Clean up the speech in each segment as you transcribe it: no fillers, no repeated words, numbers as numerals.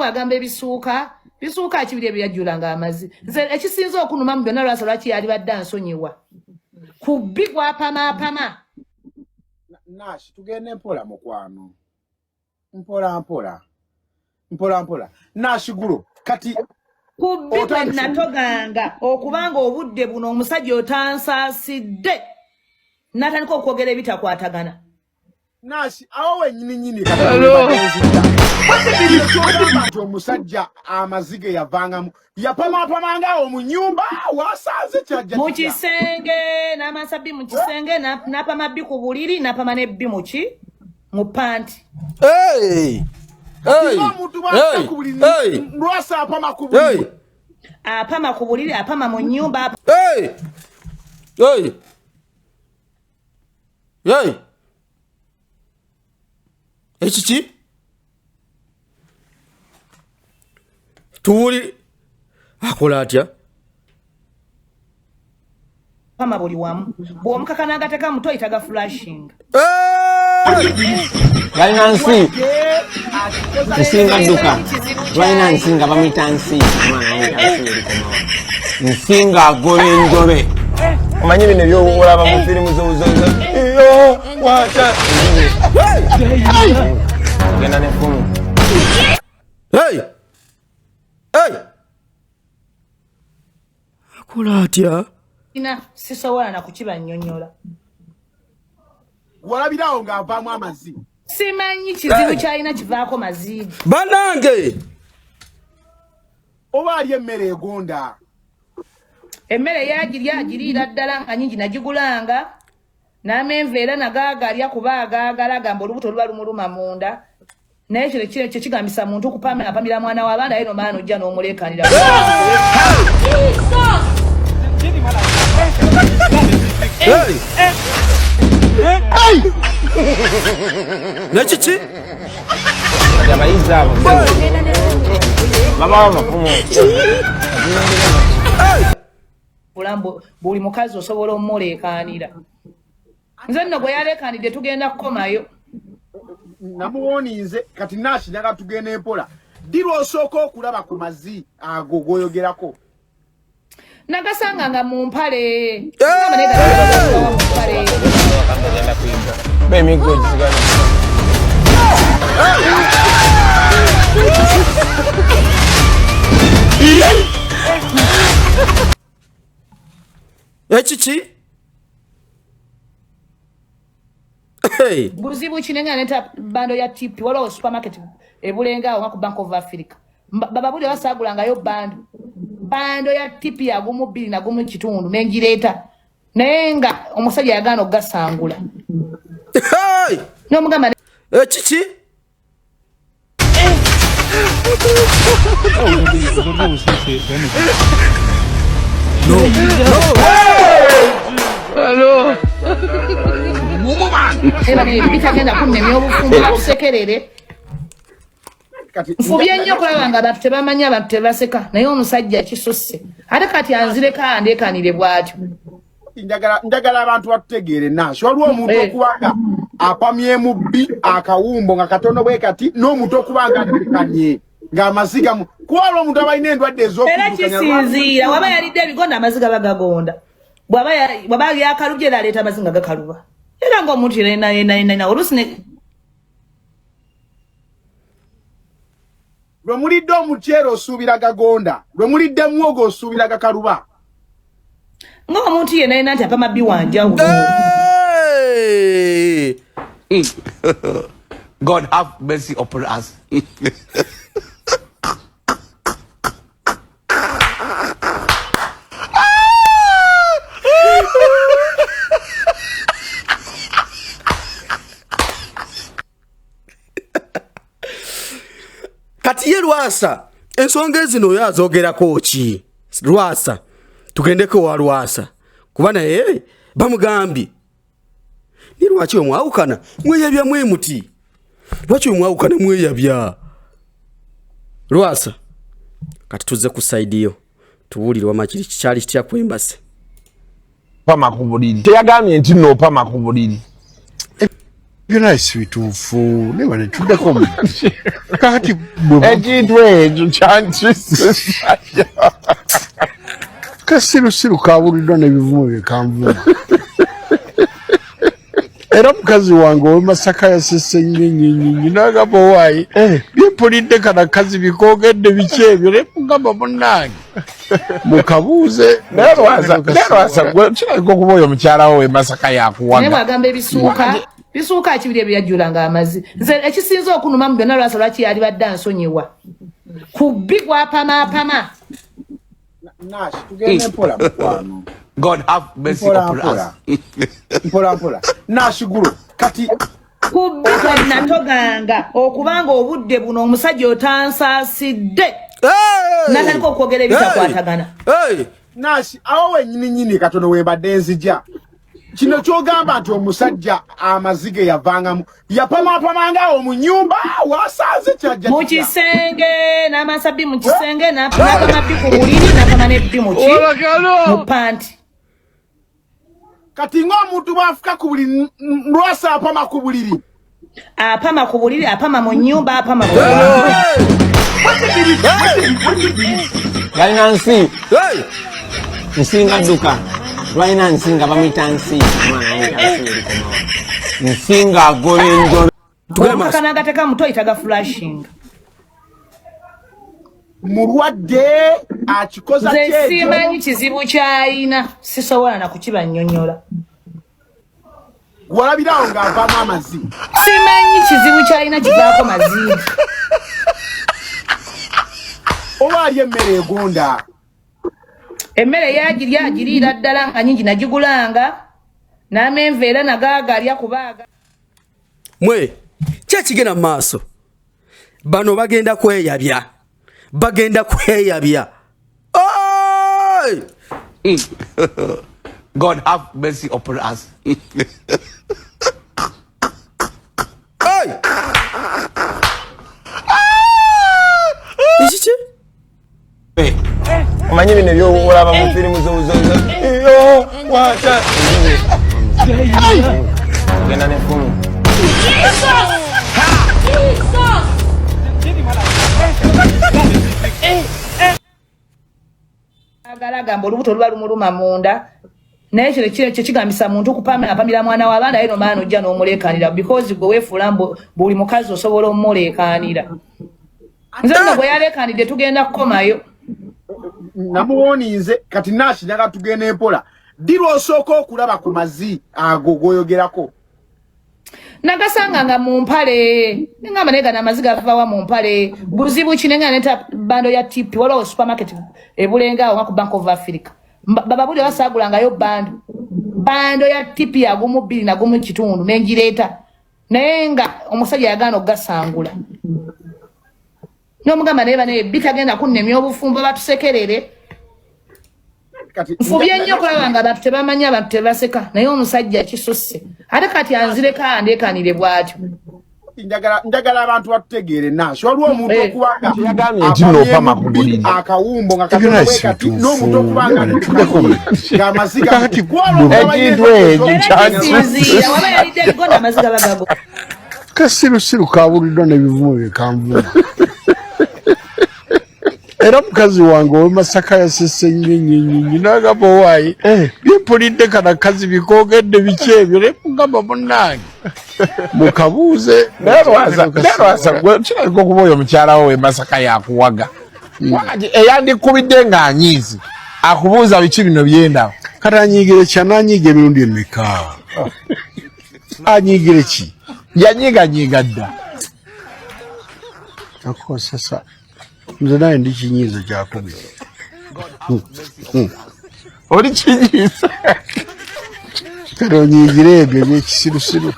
wagambe bisuuka kibiri byajulanga amazi nze ekisinzo okunuma mu byonna lwasa lwaki yali badde ansonyiwa kubigwa apama Nashi tugende mpola mukwano mpola Nashi gulo kati kubigwa natoganga okubanga obudde buno omusajja otansasidde natandika okwogera ebitakwatagana Nashi awo wenyini kati omusajja amazige yavangamu yapamanga mu nyumba wasanze kyajja mu kisenge n'amasabi mu kisenge napama bbi ku buliri napama nebbi mu panti lwasa apama ku buliri apama ku buliri apama mu nyumba Echichi Tuwuli akola atya pama buli wamu bw'omukaka n'agateka muto itaga flashing Nancy Nsinga duka Lwaina nsinga bamita nsi Nsinga golenjole Omanyi bino by'olaba mu firimu z'obuzozo yo wacha genda ne fumu Hey akola atya ina sisobola na kukiba nnyonnyola walabirawo ng'avaamu amazi simanyi kizibu kyalina kivaako maziigi banange oba ali emmere egonda emmere yagiriira ddala nga nyingi nagigulanga n'amenva era nagaagalya kuba agaagala gamba olubuto luba lumuluma munda naye kyo kigambisa muntu okupamira mwana w'abaana ye nomala nojja n'omuleekanira nekiki abayizi abo baba bafumu bulambo buli mukazi osobola omuleekanira nze nno gwe yaleekanidde tugenda kukomayo namuwonize kati Nashi nyaga tugende mpola dirwa osooka okulaba ku mazi ago goyogerako nagasanga nga mu mpale ekiki buzibu kinenga neta bando ya tipi wala supermarket ebulenga nga ku Bank of Africa baba buli basagulangayo bando ya tipi ya gumu bili na gumu kitundu nengireeta nenga omusajja yagano gasangula no mugamba ekiki Hello. bitagenda kunnenya obufumbo bakusekerere nfubye nnyo okulaba nga abantu tebamanya abantu tebaseka naye omusajja kisusse ate kati anzireko andeekanire bw'atyo njagala abantu batutegeere Nashi waliwo omuntu okubanga apamyemu bbi akawumbo nga katono bwe kati n'omuntu okubanga atekanye ng'amaziga kuwala omuntu abalina endwadde era kisinziira waba yalidde ebigonda amaziga bagagonda bwaba yakalubye era aleeta amaziga gakaluba era ng'omuntu yena olusi lwe mulidde omuceere osuubira gagonda lwe mulidde muwogo osuubira gakaluba ng'omuntu yena nti apama bbi wanjawulo God have mercy upon us. kati ye Lwasa ensonga ezino oyo azoogerako ki Lwasa tugendeko wa Lwasa kuba naye bamugambye ni lwaki omwawukana mweyabya mwemuti lwaki omwawukana mweyabya Lwasa kati tuze ku side yo tuwulire wamakiri kikyali kitya kwembase pama ku buliri teyagambye nti no pama ku buliri byonna bituufu naye bane tuddeko kakati ekintu ekyo kyankisusajja kasirusiru kabuliddwa n'ebivumo bye kanvuma era mukazi wange ow'Emasaka yasese nnyo n'agamba owaayi byempulidde kana kazi bikoogedde biki ebyo naye mugamba munnange mukabuuze naye lwasa kirabika okuba oyo mukyala wo w'Emasaka yakuwaga naye bwagamba bisuuka ekibiri ebyo yajjulanga amazi nze ekisinza okunuma mu byonna lwasa lwaki yali badde ansonyiwa ku bbi gwapamaapama Nash, tugende mpola mukwano. God have mercy upon us. Mpola. Nash guru kati kubbi natoganga okubanga obudde buno omusajja otansaasidde natandika okwogera ebitakwatagana. Nash awo wenyini katono webadde nzija. Kino kyogamba nti omusajja amazige yavangamu yapamapamanga mu nyumba wasanze kyajja mu kisenge n'amasabi mu kisenge n'apamabbi ku buliri n'apama n'ebbi mu panti. Kati ng'omuntu bw'afuka ku buliri lwasa apama ku buliri apama mu nyumba apama ku yalina nsi nsinga dduka lwalina nsinga bamuyita nsi nsinga agola enjolo kanagateeka muto oyitaga flashing mulwadde akikoza nze simanyi kizibu kyayina sisobola na kukibannyonnyola walabirawo ng'avaamu amazzi simanyi kizibu kyayina kivaako mazindi oba ali emmere egonda emmere yagirya agiriira ddala nga nyingi nagigulanga n'amenva era nagaaga alya kubaaga mwe kyekigenda mu maaso bano bagenda kweyabya God have mercy upon us. omanyi bino byolaba mu firimu wata genda nefumu agamba olubuto luba lumuluma munda naye kino kyekigambisa muntu okupamira mwana w'abaana aye nomaana ojja n'omuleekaanira because gwe weefuula buli mukazi osobola omuleekaanira nze nno bwe yaleekaanidde tugenda kukomayo namuwoninze kati Nash nyaga tugenda empola dirwa osooka okulaba ku mazzi ago goyogerako nagasanga nga mu mpale ngamba naye gana amazzi gavawa mu mpale buzibu kinenga neta bando ya tipi waliwo supermarket ebulenga awo ku Bank of Africa bababuli basaagulangayo bando ya tipi ya gumu 2 na gumu kitundu nengireeta naye nga omusajja yagaana okugasangula n'omugamba naye bane bitagenda kunnemya obufumbo batusekerere nfubye nnyo okulaba nga abantu tebamanya abantu tebaseka naye omusajja kisusse ate kati anzireko andeekanire bw'atyo njagala abantu batutegeere Nash waliwo omuntu okubanga yagambye nti n'opama ku buliri akawumbo nga katono kati n'omuntu okubanga ng'amaziga ekintu ekyo kyansinzira waba yalidde ebigonda amaziga bagago kasirusiru kabuliddwa n'ebivumo bye kanvuma era mukazi wange ow'Emasaka yasese nnyo n'agamba owaayi byempulidde kana kazi bikoogedde biki ebyo naye mugamba munnange mukabuuze naye lwasa kirabika okuba oyo mukyala wo w'Emasaka yakuwaga eyandikubidde ng'anyiizi akubuuza biki bino byenda kati anyiigire ki ananyiiga emirundi emeka anyiigire ki yanyiiganyiiga dda akosasa nze naye ndi kinyiiza kyakubiri oli kinyiiza kati onyiigire ebyo ebyekisirusiru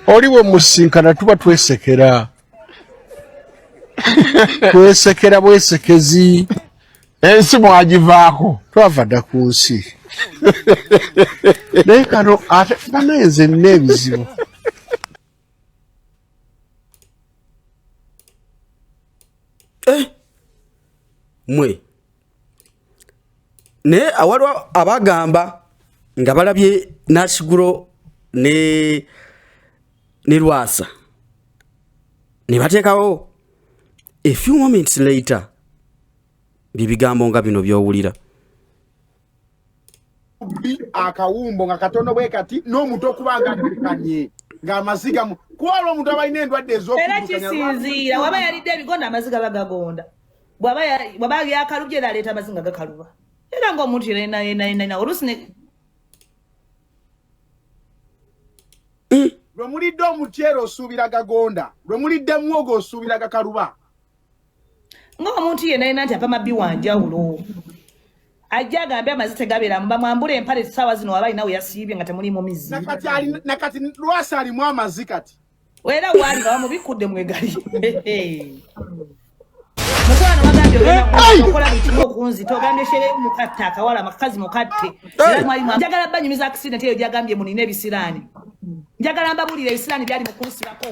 oli we musinkana tuba twesekera bwesekezi ensi mwagivaako twava dda ku nsi naye kano ate banaye nze nina ebizibu mwe naye awaliwo abagamba nga balabye Nasiguro ne ne Lwasa ne bateekawo a few moments later bibigambo nga bino byowulira akawumbo nga katono bwe kati n'omuntu okubanga kanye nga amaziga mu kwalo omuntu abalina endwadde era kisinziira waba yalidde ebigonda amaziga bagagonda bwaba yakalubye era aleeta amaziga gakaluba era ng'omuntu yena olusi lwe mulidde omutyero osuubira gagonda lwe mulidde muwogo osuubira gakaluba ng'omuntu yena nti apa mabbi wanjawulo ajja agambe amazzi tegabeeramu bamwambula empale essaawa zino waba alina we yasiibye nga temulimu mizzi nakati Lwasa alimu amazzi kati era waali nga bamubikudde mwegali mukwano bagambye okola bikimu okunzita ogambye shere mukatte akawala makazi mukatte era mwalimu njagala banyumiza accident eyo gyagambye munina ebisiraani njagala mbabulira ebisiraani byali mukunsibako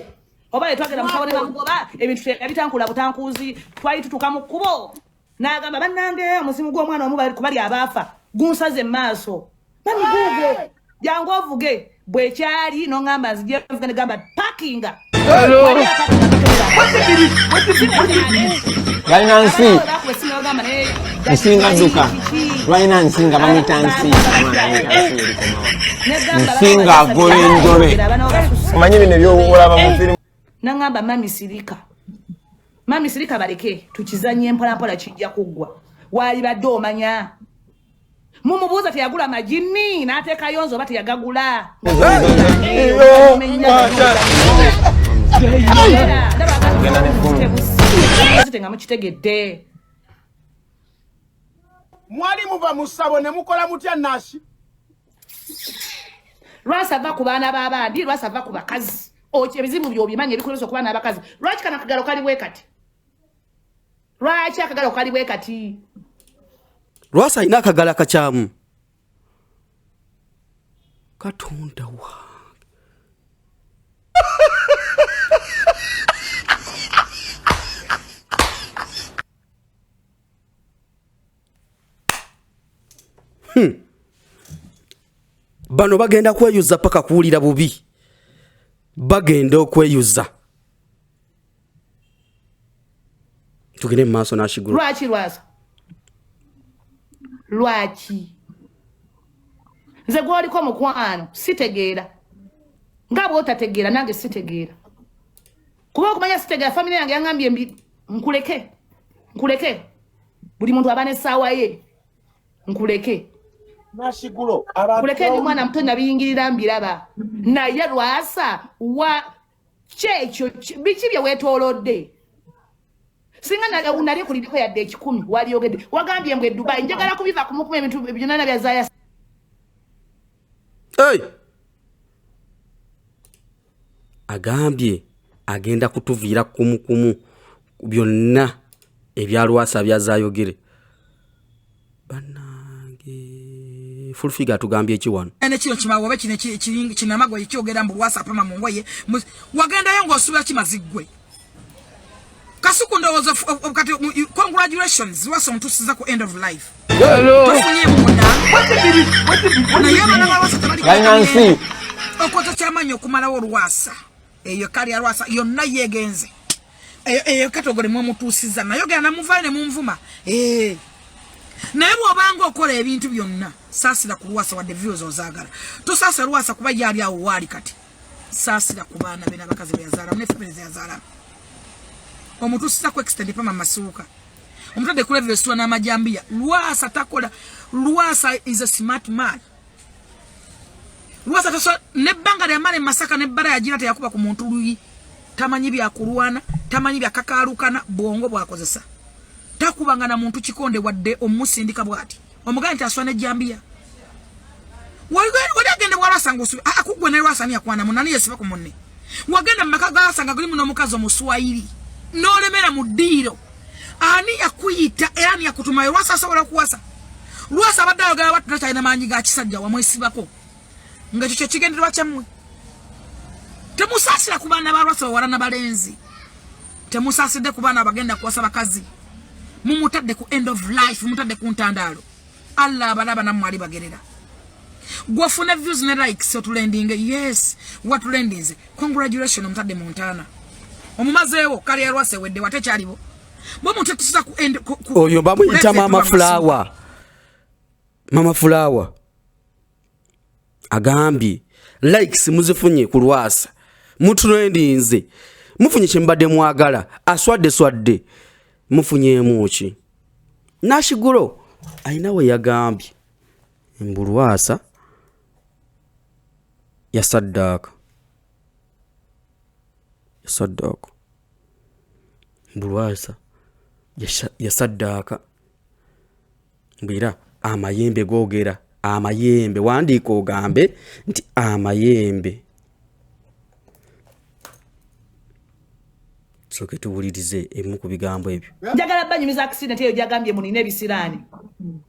oba letwagenda musabone bamugoba ebintu ebitankula butankuzi twali tutuka mu kkubo n'agamba bannange omuzimu gw'omwana omu kubali abaafa gunsaze maaso bamiguugo jangu ovuge bwekyali n'oŋŋamba nzije ovuge negamba pakinga balina nsi nsinga dduka lwalina nsinga bamuyita nsinga agola enjobe omanyi bino ebyolaba mu firimu n'aŋŋamba mami sirika baleke tukizanye mpolampola kijja kuggwa waali badde omanya mumubuuza teyagula magini n'ateekayo nze oba teyagagula nga mukitegedde mwali muva mu ssabo ne mukola mutya Nashi Lwasa ava ku baana b'abandi Lwasa ava ku bakazi ebizibu by'obimanya ebikulemesa okuba n'abakazi lwaki kana akagalo kali bwe kati lwaki akagalo kali bwe kati Lwasa alina akagalo akakyamu Katonda wa bano bagenda kweyuza paka kuwulira bubi bagenda okweyuza tugende mu maaso n'ashigula lwaki Lwasa lwaki nze gw'oliko mukwano sitegeera nga bw'otategeera nange sitegeera kuba okumanya sitegeera famire yange yaŋŋambye mbi nkuleke buli muntu aba n'essaawa ye nkuleke Nashigulo kuleke ndi mwana muto nabiyingirira mbiraba naye Lwasa wa kyekyo biki bye weetoolodde singa unali kuliriko yadde 10 waliyogedde wagambye mbwe Dubai njagala kubiva kumukuma ebintu byonna bya Zaya agambye agenda kutuviira kumukumu byonna ebya Lwasa byazayogere full figure tugambye ekiwano ene kino kimawobe kinamagwa ekyogera mbu Lwasa apama mu ngoye wagendayo ng'osuubira kimazigwe kasuku ndowooza kati congratulations Lwasa omutuusiza ku end of life tofunye munda naye abaana ba Lwasa balina nsi okwota kyamaanyi okumalawo Lwasa eyo kali ya Lwasa yonna yeegenze eyo katogolemu omutuusiza nayogera namuvayo ne munvuma naye bw'obanga okola ebintu byonna saasira ku Lwasa wadde views ozaagala tosaasira Lwasa kuba yali awo waali kati saasira ku baana be n'abakazi be yazaalamu ne famire ze yazaalamu omutuusiza ku extend pama masuuka omutadde ku level esitula n'amajambiya Lwasa takola Lwasa is a smart man Lwasa tasobola nebbanga lyamala Masaka nebbala yagira teyakuba ku muntu luyi tamanyi byakulwana tamanyi byakakaalukana bwongo bwakozesa takubanga na muntu kikonde wadde omusindika bwati omugani taswana ejambiya wali agende bwalwasa ngosu akugwe ne Lwasa ni akwana munani yesiba ku munne wagenda maka Lwasa nga guli muno mukazo muswahili nolemera mu ddiiro ani yakuyita era ani yakutuma Lwasa asobola kuwasa Lwasa baddayo gala watu tatalina maanyi ga kisajja wamwesibako nga kyo kigenderwa kyammwe temusaasira ku baana ba Lwasa bawala balenzi temusaasidde ku baana bagenda kuwasa bakazi mumutadde ku end of life mumutadde ku ntandaalo Allah abalaba nammwe ali bagerera gwafuna views ne likes otulending. Yes, what lending? Congratulations Mutadde Montana. Omumazeewo kali yarwase wedde watekyalibo. Bo mutetisa ku end oyo bamuyita Mama Flower. Mama Flower agambi likes muzifunye ku Lwasa. Mutulendinze. Mufunye kyembadde mwagala aswadde mufunye emuki. Nashigulo ayinawe yagambye Mbulwasa yasaddaka Mbulwasa yasaddaka mbira amayembe gogera amayembe wandiika ogambe nti amayembe. Soke tuwulirize emu ku bigambo ebyo. Njagala banyumiza accident eyo jagambye munine ebisirani.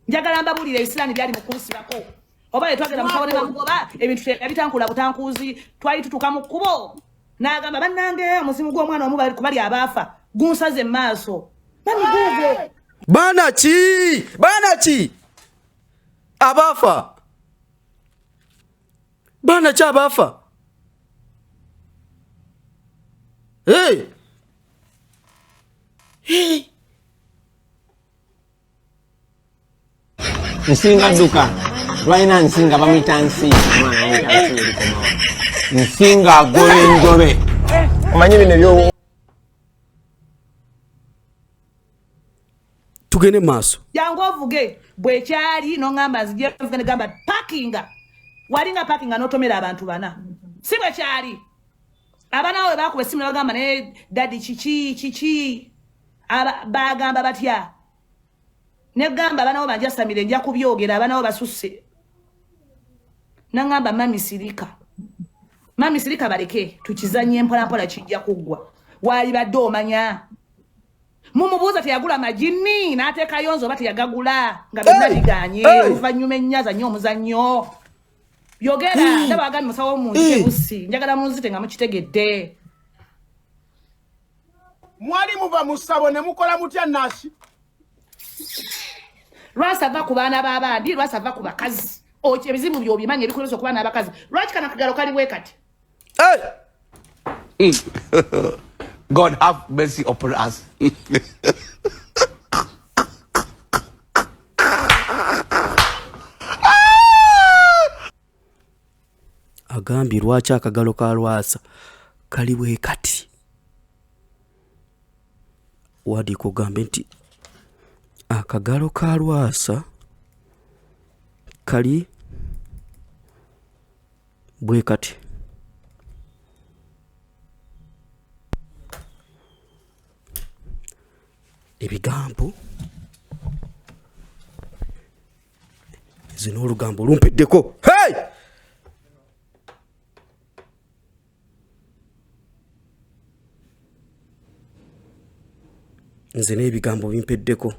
Njagala mbabulira ebisirani byali mu kunsibako. Oba yetwagera mukabone bamugoba ebintu ebitankula butankuzi twali tutuka mu kubo. Nagamba bannange omuzimu gw'omwana omu bali kubali abafa. Gunsaze maaso. Mami gugo. Bana chi? Abafa. Bana cha abafa. Hey. Nsinga duka lwaina nsinga bamuyita nsinga nsinga agola enjobe omanyi bino ebyo tugende maaso jangu ovuge bwe kyali n'ongamba nzije ne gamba parkinga walinga parkinga n'otomera abantu bana si bwe kyali abana we bakuba essimu ne bagamba ne dadi kiki bagamba batya ne gamba abana bo banja samire nja kubyogera abana bo basusse nangamba mami sirika baleke tukizanye mpola kijja kuggwa wali badde omanya mumubuuza teyagula majini n'ateeka yonzo bati yagagula nga byonna biganye oluvannyuma ennyaza nnyo omuzannyo yogera ndaba agambye musawo omuntu busi njagala munzite nga mukitegedde mwali muva mu ssabo ne mukola mutya Nashi Lwasa va ku baana b'abandi Lwasa va ku bakazi oche ebizibu by'obimanya ebikuleso ku baana b'abakazi lwaki kana kagalo kali bwe kati God have mercy upon us. Agambi lwaki akagalo ka Lwasa kali bwe kati wadi kugambe nti akagalo ka Lwasa kali bwe kati ebigambo zino olugambo lumpeddeko hey nze n'ebigambo bimpeddeko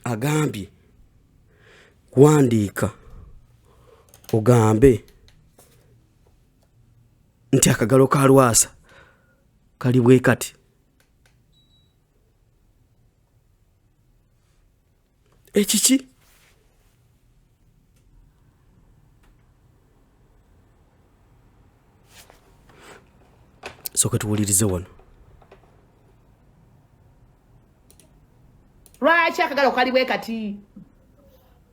agambye kuwandiika ogambe nti akagalo ka Lwasa kali bwe kati ekiki soka tuwulirize wano lwaki akagalo kali bwe kati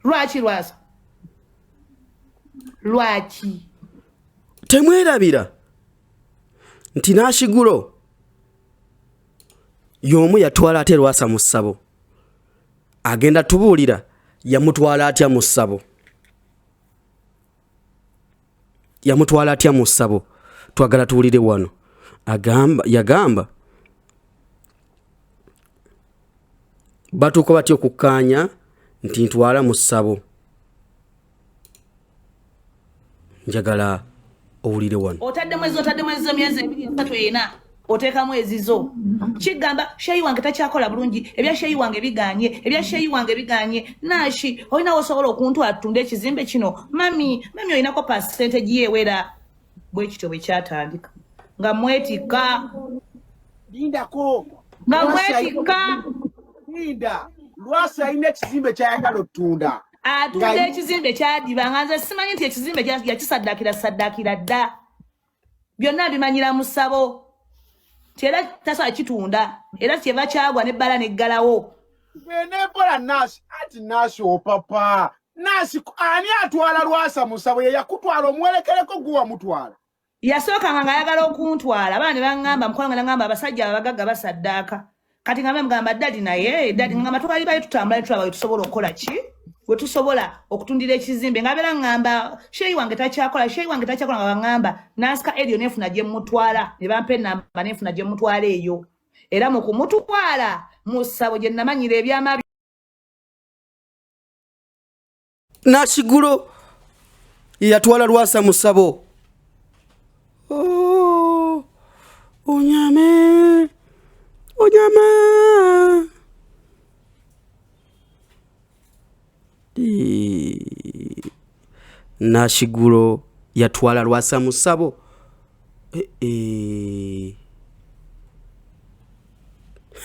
lwaki Lwasa lwaki temwerabira nti Nashigulo y'omu yatwala ate Lwasa mu ssabo agenda tubuulira yamutwala atya mu ssabo twagala tuwulire wano yagamba batuuka batya okukkaanya nti ntwala mu ssabo njagala owulire wano otadde mwezi myezi 2-3 oteekamu ezizo kigamba sheyi wange takyakola bulungi ebya sheyi wange biganye Nashi olina osobola okuntu atunda ekizimbe kino mami olinako percentage yewera bwe kityo bwe kyatandika nga mwetika lindako nga mwetika linda Lwasa alina ekizimbe kyayagala ottunda atudde ekizimbe kyadibanga nze simanyi nti ekizimbe yakisaddakira dda byonna bimanyira mu ssabo era tasobola kitunda era kyeva kyagwa n'ebbala n'eggalawo nepola nasi ati nasi opapa nasi ani atwala Lwasa mu ssabo ye yakutwala omwerekereko guwa mutwala yasookanga ng'ayagala okuntwala abaana ne baŋŋamba mukola nga ngamba abasajja abagagga basaddaaka kati nga mugamba dadi naye dadi ngamba twali bayo tutambula ne tulaba tusobola okukola ki we tusobola okutundira ekizimbe ngabeera ngamba sheyi wange takyakola nga baŋŋamba nasika eryo nefuna gye mutwala ne bampa ennamba nefuna gye mutwala eyo era mu kumutwala mu ssabo gye namanyira ebyama Nashigulo yatwala Lwasa mu ssabo. Onyame Nashigulo yatwala Lwasa mu ssabo.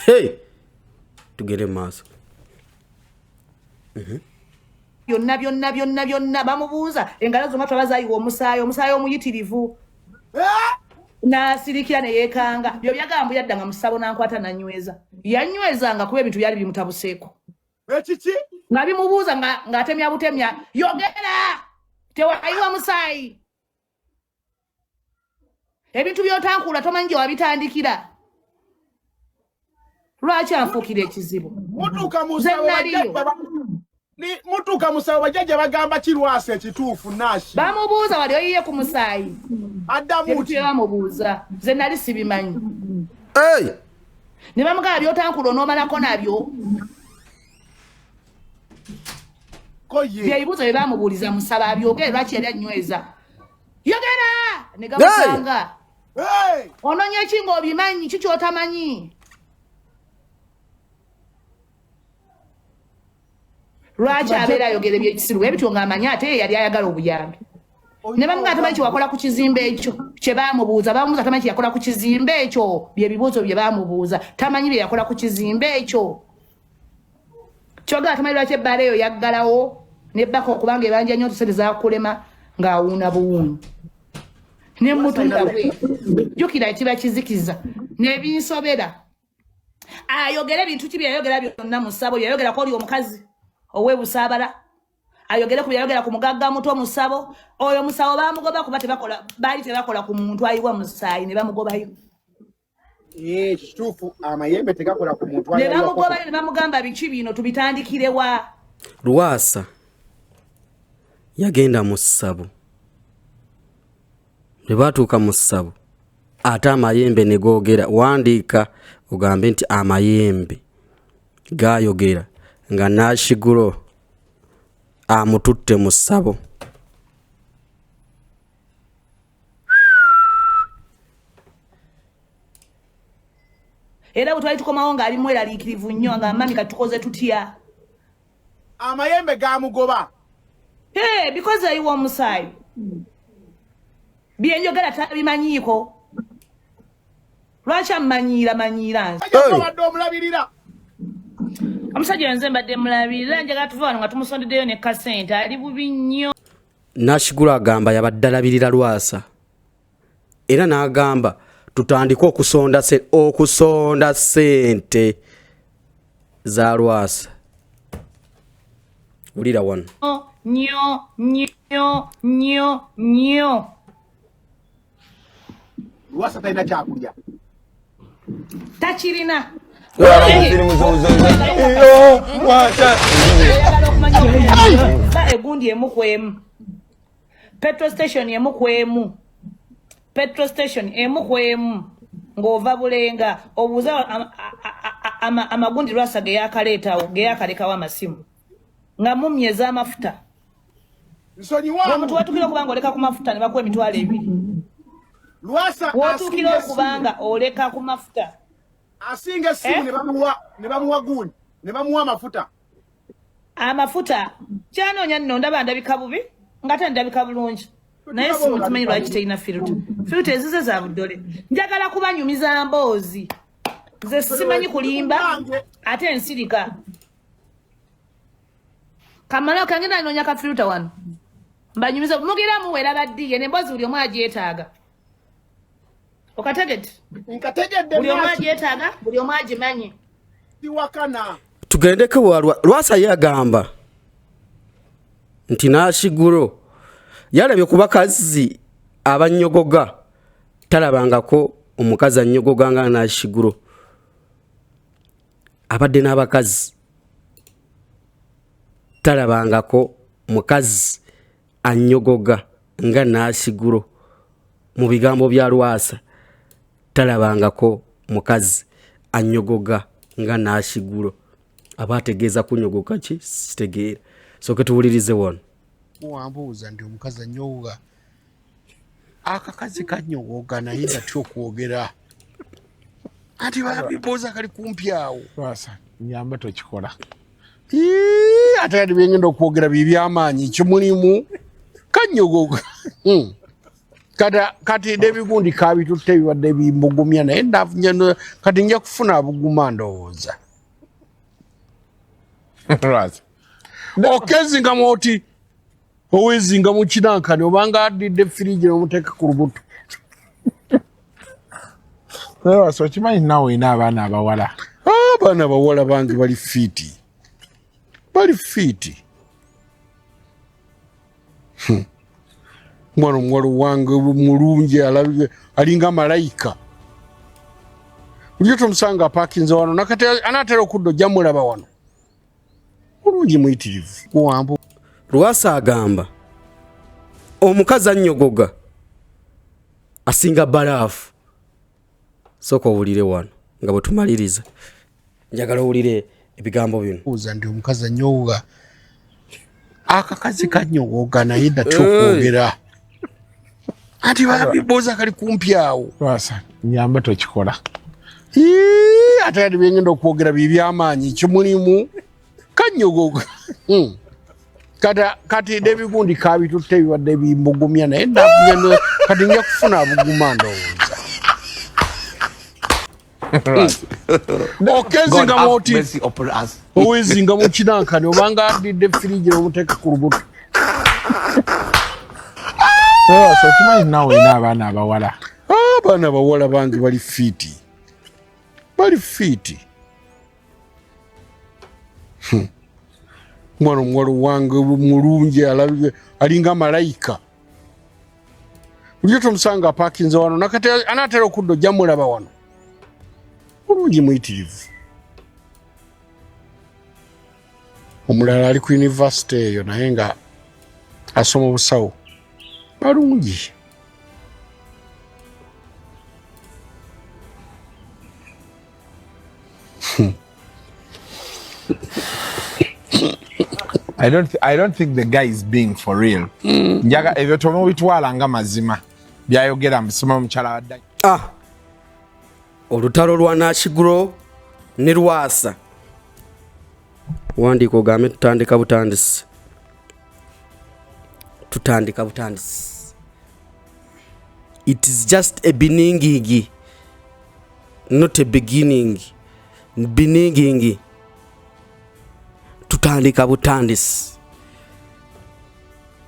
Hey, tugere maaso. byonna bamubuuza engalo zonna twabazayiwa omusaayi omuyitirivu n'asirikira ne yeekanga byo byagamba yadda nga mu ssabo n'ankwata nanyweza yanywezanga kuba ebintu byali bimutabuseeko ekiki nga bimubuuza ng'atemya butemya yogera tewayiwa musaayi ebintu by'otankula tomanyi gye wabitandikira lwaki anfuukira ekizibu mutuuka mu ssabo bajjajja bagamba ki Lwasa ekituufu Nashi bamubuuza wali oyiye ku musaayi addamu ki bamubuuza nze nali sibimanyi ne bamugamba by'otankula onoomalako nabyo byebibuuzo bye bamubuuliza mu ssabo abyogere lwaki yali anyweza yogera ne gamuganga onoonya ki ng'obimanyi ki ky'otamanyi lwaki abeera ayogera ebyekisiru ebityo ng'amanyi ate yali ayagala obuyambi ne bamugamba tamanyi kyewakola ku kizimbe ekyo kye baamubuuza tamanyi kyeyakola ku kizimbe ekyo byebibuuzo bye baamubuuza tamanyi bye yakola ku kizimbe ekyo kyogera tamanyi lwaki ebbaala eyo yaggalawo nebbaka okubanga ebanja nnyo tusente zakulema ng'awuuna buwuuni ne mutunda bwe jjukira kiba kizikiza n'ebinsobera ayogera ebintu ki byeyayogera byonna mu ssabo byeyayogerako oli omukazi ow'ebusaabala ayogere ku byayogera ku mugagga muto mu ssabo oyo mu ssabo baamugoba kuba baali tebakola ku muntu ayiwa mu ssaayi ne bamugobayo kituufu amayembe tegakola ku muntu ne bamugobayo ne bamugamba biki bino tubitandikirewa Lwasa yagenda mu ssabo ne baatuuka mu ssabo ate amayembe ne googera wandiika ogambe nti amayembe gaayogera nga Nashigulo amututte mu ssabo. Era bwe twali tukomawo ng'ali mweraliikirivu nnyo nga mami katukoze tutya amayembe gamugoba because ayiwa omusaayi byenjogera tabimanyiiko lwaki amanyiira nze badde omulabirira omusajja nze mbadde mulabirira njagala tuva wano nga tumusondeddeyo ne kasente ali bubi nnyo. Nashigulo agamba yabadde alabirira Lwasa era n'agamba tutandike okusonda ssente za Lwasa. Wulira wano nnyo Lwasa talina kyakulya takirina egundi emu ku emu petrol station emu ku emu ng'ova Bulenga obuuza amagundi Lwasa ge yakalekawo amasimu nga mumyeza amafuta omuntu watukira okubanga oleka ku mafuta ne bakuwa emitwalo 2 Lwasa wotukira okubanga oleka ku mafuta asinga esimu ne bamuwa gundi ne bamuwa amafuta kyanoonya nno ndabika bubi ngate ndabika bulungi naye simu tumanyi lwaki terina filter ezize za buddole njagala kubanyumiza mboozi nze simanyi kulimba ate ensirika Kamala kangena nonya ka filter wano. Mbanyumiza mugira muwera baddiye ne mbozi buli omu agyetaaga. Okategedde? Nkategedde buli omu agyetaaga, buli omu agimanye. Tiwakana. Tugendeko Lwasa yagamba nti Nashiguro yalabye ku bakazi abanyogoga talabangako omukazi annyogoga nga Nashiguro. Abadde n'abakazi talabangako mukazi annyogoga nga Nashiguro. Mu bigambo bya Lwasa talabangako mukazi annyogoga nga Nashiguro. Abategeeza kunyogoka ki sitegeera. Soke tuwulirize wano. Wambuuza ndi omukazi annyogoga. Akakazi kanyogoga naye nga tyokwogera. Ati babibuuza kali kumpi awo. Lwasa nyamba tokikola. Ate kati byengenda okwogera by'amaanyi kimulimu kanyogoga. Kati n'ebigundi kabitutte bibadde bimbugumya naye kati nja kufuna abuguma ndowooza. Lwasa. Okezingamu oti owezingamu kinankani obanga adidde firiji n'omuteeka ku lubuto. Lwasa okimanyi naawe ina abaana abawala. Abaana abawala bange bali fiiti. Bali fiiti. Mwana omuwala wange mulungi alabye alinga malayika. Buli tomusanga apaakinze wano nakati anaatera okudda ojja mulaba wano. Mulungi muyitirivu. Wambu. Lwasa agamba omukazi annyogoga asinga balaafu. Sooka owulire wano nga bwe tumaliriza. Njagala owulire ebigambo bino. Uza ndi omukazi annyogoga. Akakazi kanyogoga naye nga tyokwogera. Ati babibuuza kali kumpi awo. Lwasa nyamba tokikola. Ate kati byengenda okwogera by'amaanyi kimulimu kanyogoga. Kati n'ebigundi kabitutte bibadde bimbugumya naye kati nja kufuna abuguma ndowooza. Okezingamu oti owezingamu kinankani obanga adidde firiji n'omuteeka ku lubuto. Lwasa okimanyi naawe ina abaana abawala. Abaana abawala bange bali fiiti. Bali fiiti. Mwana omuwala wange mulungi alabye alinga malayika. Buli tomusanga apaakinze wano nakati anaatera okudda ojja mulaba wano. Mulungi muyitirivu. Omulala ali ku yunivasite eyo naye nga asoma obusawo. Balungi. I don't think the guy is being for real. Njaga ebyo tomubitwala nga mazima. Byayogera musoma mukyala wadda. Olutalo lwa Nashiguro ne Lwasa. Wandiika ogambe tutandika butandisi. Tutandika butandisi. It is just a beginning, not a beginning. Beginning. Tutandika butandisi.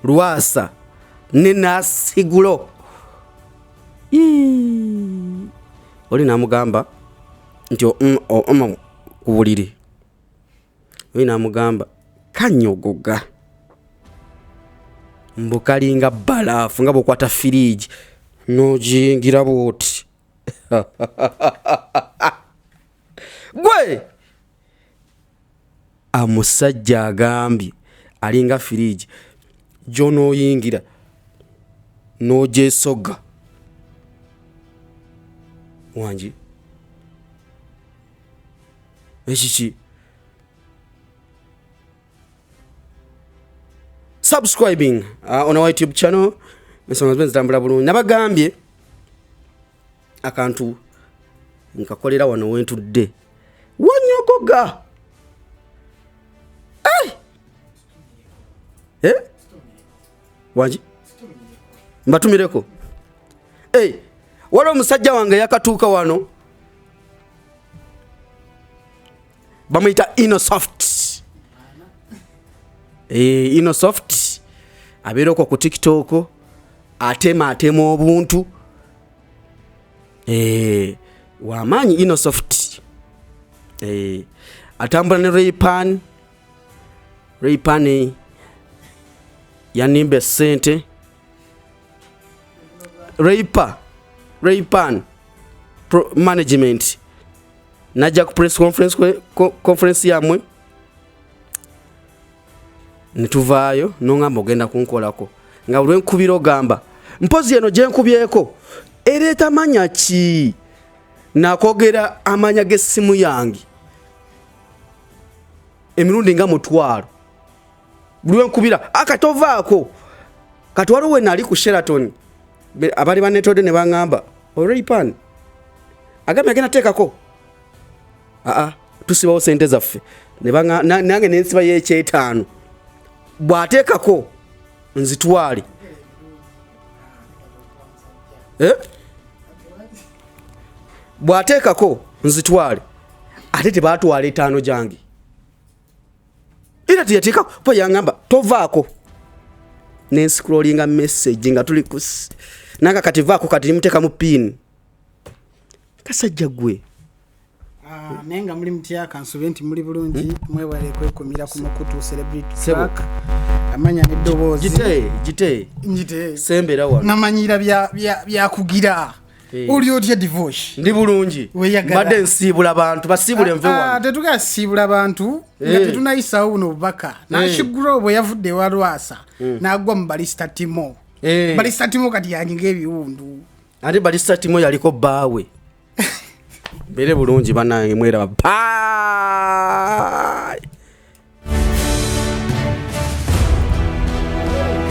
Lwasa ne Nashiguro. Oli namugamba nti ku Buliri. Oli namugamba kanyogoga. Mbukalinga balaafu nga bwokwata firiji n'ogiyingira bw'oti. Gwe amusajja agambye alinga firiji gy'onooyingira n'ogyesoga. Wanji ekiki subscribing on our YouTube channel. Ensonga zino zitambula bulungi. Nabagambye akantu nkakolera wano wentudde wanyogoga. Wanji mbatumireko. Waliwo omusajja wange yakatuuka wano bamuyita Innosoft. Inosoft abeerako ku TikTok atema obuntu wamaanyi Inosoft atambula ne Raypan yanimbe sente Raypan management najja ku press conference yamwe nituvaayo nongamba ogenda kunkolako nga buli nkubiro gamba mpozi eno gye nkubyeko ereeta manya ki nakogera amanya g'essimu yange emirundi nga mutwalo buli nkubira akatovaako kati waliwo we nali ku Sheraton abali banetode ne bangamba Raypan agambye agenda teekako tusibawo sente zaffe nange nensiba y'ekyetaano bw'ateekako nzitwale bw'ateekako nzitwale ate tebaatwala 5 gyange era teyateekako pa yangamba tovaako nenscrollinga message nga tuli nanga kati vaako kati nimuteekamu pin kasajja gwe nenga muli mutya kansobe nti muli bulungi mwewale kwekumira ku mukutu celebrity track amanya neddobozi jite sembera wano namanyira bya kugira oli otya divorce ndi bulungi badde nsiibula abantu basiibule nve wano tetugasiibula abantu nga tetunayisaawo buno bubaka nashiguro bwe yavudde wa Lwasa n'agwa mu balista timo balista timo kati yanyiga ebiwundu ate balista timo yaliko bbaawe mbere bulungi bannange mweraba